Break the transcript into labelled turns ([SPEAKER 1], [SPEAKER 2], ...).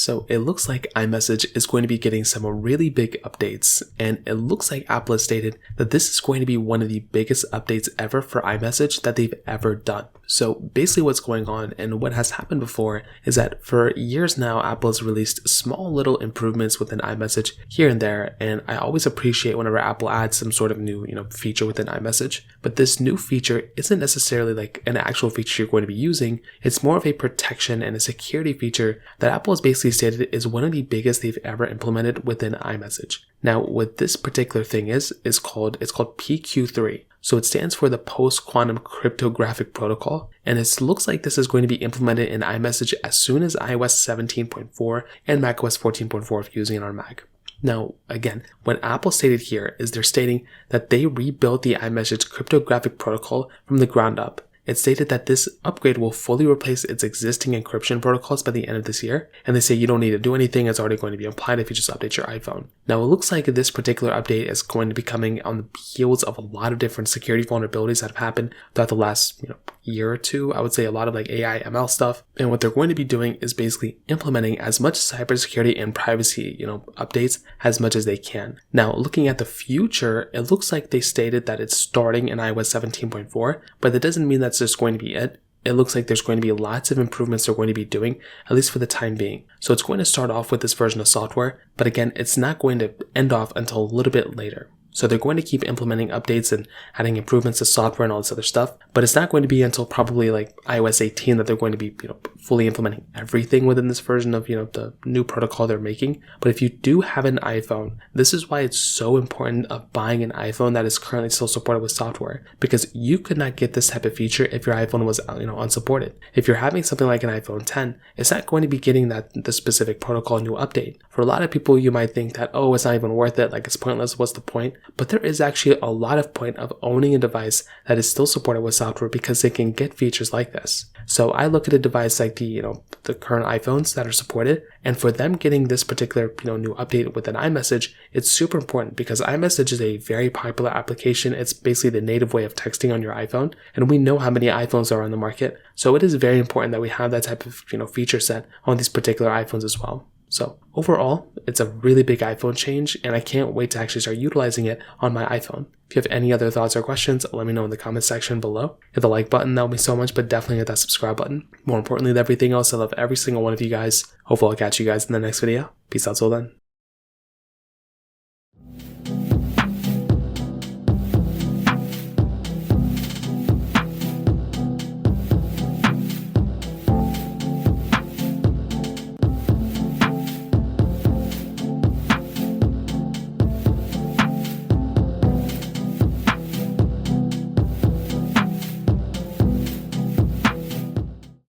[SPEAKER 1] So it looks like iMessage is going to be getting some really big updates, and it looks like Apple has stated that this is going to be one of the biggest updates ever for iMessage that they've ever done. So basically what's going on and what has happened before is that for years now, Apple has released small little improvements within iMessage here and there, and I always appreciate whenever Apple adds some sort of new feature within iMessage. But this new feature isn't necessarily like an actual feature you're going to be using. It's more of a protection and a security feature that Apple has basically stated is one of the biggest they've ever implemented within iMessage. Now, what this particular thing is called PQ3. So it stands for the Post-Quantum Cryptographic Protocol, and it looks like this is going to be implemented in iMessage as soon as iOS 17.4 and macOS 14.4 if you're using it on Mac. Now, again, what Apple stated here is they're stating that they rebuilt the iMessage cryptographic protocol from the ground up. It stated that this upgrade will fully replace its existing encryption protocols by the end of this year, and they say you don't need to do anything, it's already going to be applied if you just update your iPhone. Now it looks like this particular update is going to be coming on the heels of a lot of different security vulnerabilities that have happened throughout the last year or two. I would say a lot of like AI, ML stuff, and what they're going to be doing is basically implementing as much cybersecurity and privacy updates as much as they can. Now looking at the future, it looks like they stated that it's starting in iOS 17.4, but that doesn't mean that's just going to be it. It looks like there's going to be lots of improvements they're going to be doing, at least for the time being. So it's going to start off with this version of software, but again, it's not going to end off until a little bit later. So they're going to keep implementing updates and adding improvements to software and all this other stuff, but it's not going to be until probably like iOS 18 that they're going to be, fully implementing everything within this version of, the new protocol they're making. But if you do have an iPhone, this is why it's so important of buying an iPhone that is currently still supported with software, because you could not get this type of feature if your iPhone was, unsupported. If you're having something like an iPhone 10, it's not going to be getting the specific protocol new update. For a lot of people, you might think that, oh, it's not even worth it, like it's pointless, what's the point? But there is actually a lot of point of owning a device that is still supported with software because they can get features like this. So I look at a device like the current iPhones that are supported, and for them getting this particular new update with an iMessage, it's super important because iMessage is a very popular application. It's basically the native way of texting on your iPhone, and we know how many iPhones are on the market. So it is very important that we have that type of feature set on these particular iPhones as well. So overall, it's a really big iPhone change, and I can't wait to actually start utilizing it on my iPhone. If you have any other thoughts or questions, let me know in the comment section below. Hit the like button, that would mean so much, but definitely hit that subscribe button. More importantly than everything else, I love every single one of you guys. Hopefully I'll catch you guys in the next video. Peace out till then.